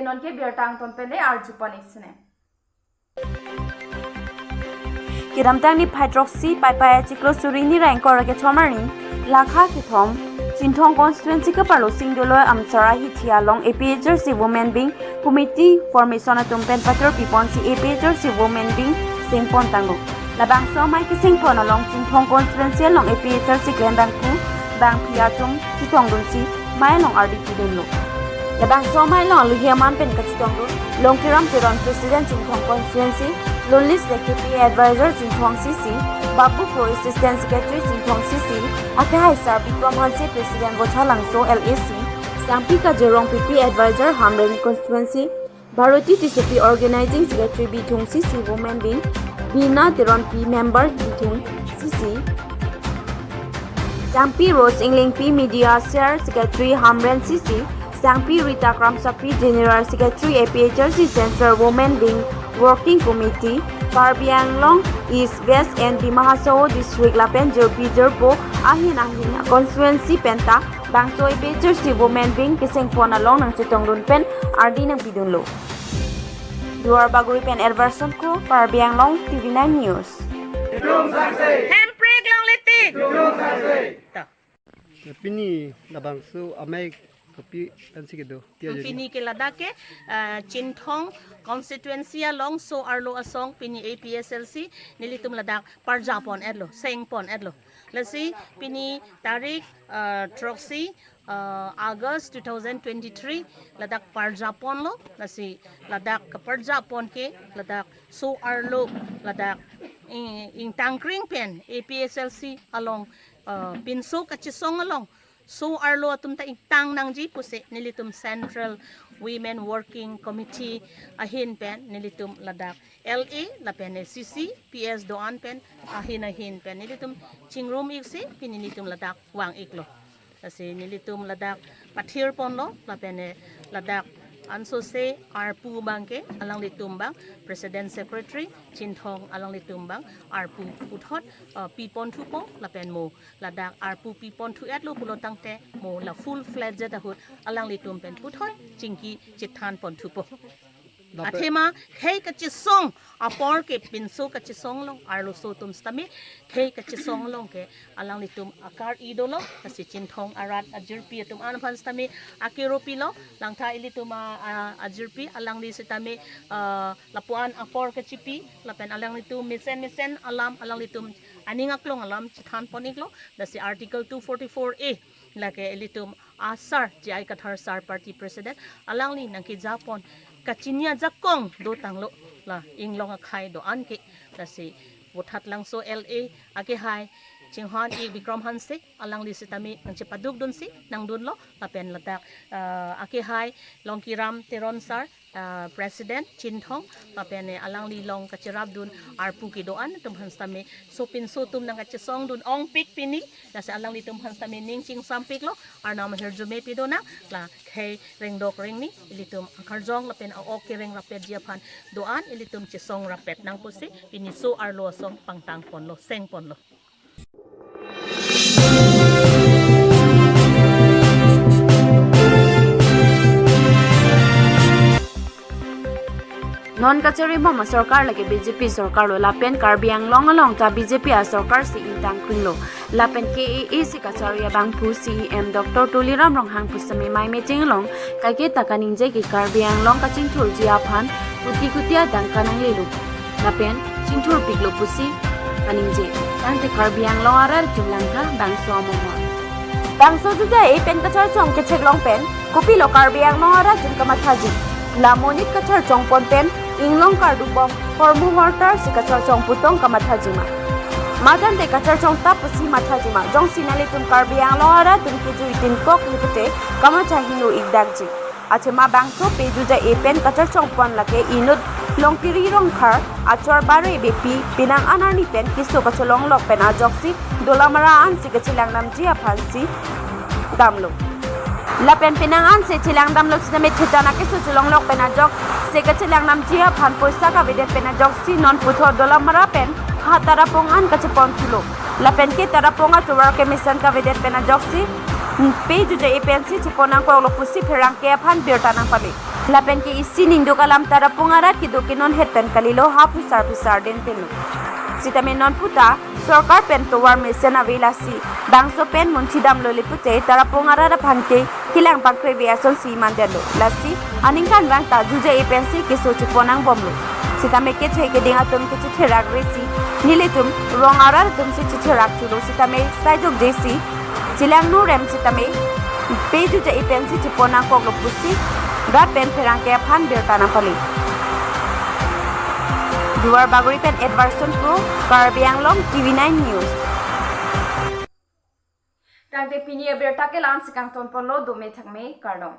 non ke biar tang ton pele arju panik sene kiram tang ni hydroxy pai pai cyclosurin ni rank kor ke chomari lakha ki thom Chinthong constituency ka parlo singdolo amsara hi thialong APHRC women being committee formation atumpen patro piponsi APHRC women being singpon tango labang so mai ki singpon along Chinthong constituency along APHRC grandang ku bang piatum chitong dunsi mai long RDP denlo labang so mai long luhiaman pen ka chitong dun long kiram tiron president Chinthong constituency lonely secretary advisor Chinthong CC Babu Pro Assistant Secretary Chinthong CC Akai Sar Bikramhansi President Bochalangso LAC Sampi ka Jerong PP Advisor Hamren Constituency Bharati TCP Organizing Secretary Bithung CC Women Wing Bina Tiron P Member Bithung CC Sampi Rose Ingling P Media Share Secretary Hamren CC Sampi Rita Kramsapi General Secretary APHRC Central Women Wing Working Committee KARBI ANGLONG East West and Dimahasao District Lapen Jerpi Jerpo Ahin Constituency Penta Bangso APHRC Women Wing Kiseng Pon along ng Chitong Pen RD ng Pidunlo Duar Baguri Pen Everson ko KARBI ANGLONG TV9 News Handbrake lang liti Pini nabangso amay kopi ansikido Pini kiladake Chinthong constituency along so arlo asong pini APSLC nilitum ladak parjapon edlo sengpon edlo lasi pini tarik troxy August 2023 ladak parjapon lo lasi ladak parjapon ke ladak so arlo ladak ing tangkring pen APSLC along pinso kachisong along so arlo atum ta itang nang ji puse nilitum Central Women Working Committee ahin pen nilitum ladak LA lapen CC PS doan pen ahin pen nilitum chingrum iksi pinilitum ladak wang iklo kasi nilitum ladak pathir pon lo lapen ladak anso se arpu bangke alang litumbang President Secretary Chinthong alang litumbang arpu uthot pipon thupo lapen mo ladak arpu pipon thu atlo bulotang te mo la full fledged ahut alang litum pen uthot chingki chithan pon thupo athema khei ka chisong apor ke pinso ka chisong long arlo so tum stami khei ka chisong long ke alang litum akar idolo kasi Chinthong arat ajirpi tum anphan stami akiropi lo langtha ilitum ajirpi alang li sitami lapuan apor ka chipi lapen alang litum misen alam alang litum aningaklong alam chithan poniklo dasi article 244A lake ilitum asar ji ay kathar sar party president alang li nang ki Japon kachinya jakong do tanglo la inglong khai do anke dasi wothat lang so LA ake hai chinghan I Bikramhansi alang li sitami nang chipadug dun si nang dun lo lapen latak ake hai longkiram teron sar President Chinthong lapen alang li long kachirab dun arpu ki doan tum hanstami so pinso tum nang kachisong dun ong pik pini dasi alang li tum hanstami ning ching sampik lo arnam herjume pidona la khay rengdok rengni ilitum karjong lapen ok reng rapet jiapan doan ilitum chisong rapet nang pusi piniso arlo song pangtang pon lo seng pon lo non kachari mama sarkar lage BJP sarkar lo lapen KARBI ANGLONG along ta BJP a sarkar si intang kringlo lapen KAAC kachari bang pu CEM Dr. Tuliram Ronghang pusami mai meeting along kage takaning je ki KARBI ANGLONG kaching thur jia phan puti kutia dan kanang lelu lapen chingthur piklo pusi kaning je tante KARBI ANGLONG arar jumlangka bangso momo bangso juja e pen kachar chong ke cheklong pen kopi lo KARBI ANGLONG arar jum kamathaji lamonit kachar chong pon pen inglong kardubom hormu hortar si kachar chong putong kamathajima madan de kachar chong tapusi mathajima jong sinali tum KARBI ANGLONG ara tum kiju itin kok lipute kamachahinu igdagji achema bangso pejuja epen kachar chong pon lake inut longkiri rong khar achor bare bepi pinang anarni pen kiso kacholong lok pen ajoksi dolamara an si kachilang namji aphansi damlo lapen pinangan se chilang damlo siname chitana ke suchulong lok pen ajok se kachilang namji aphan poisa ka vedet pen ajok si non putho dolamara pen hatara pongan kachepon tulo lapen ke taraponga tuwar ke mission ka vedet pen ajok si pe ju je epensi chiponang ko lopusi pherang ke aphan birtanang pabe lapen ke isi ning do kalam tara pungarat ki do kinon hetan kalilo ha pisar den penu sitame non puta sarkar pen to war mesen avelasi bangso pen munchidam lo lipute tara pungara phante kilang pakwe biason si mandelo lasi aningkan bang ta juje e pensi ke so chuponang bomlo sitame ke che ke dinga tum ke chitherak resi nilitum rongara tum si chitherak chulo sitame saijok jesi chilang nu rem sitame pe juje e pensi chuponang ko pusi da pen pherang ke phan bertana pali Duar Bagori Pen Edwardson Pro, KARBI ANGLONG TV9 News. Tangte pini aber take lan sikang ton polo do me thak me kardom.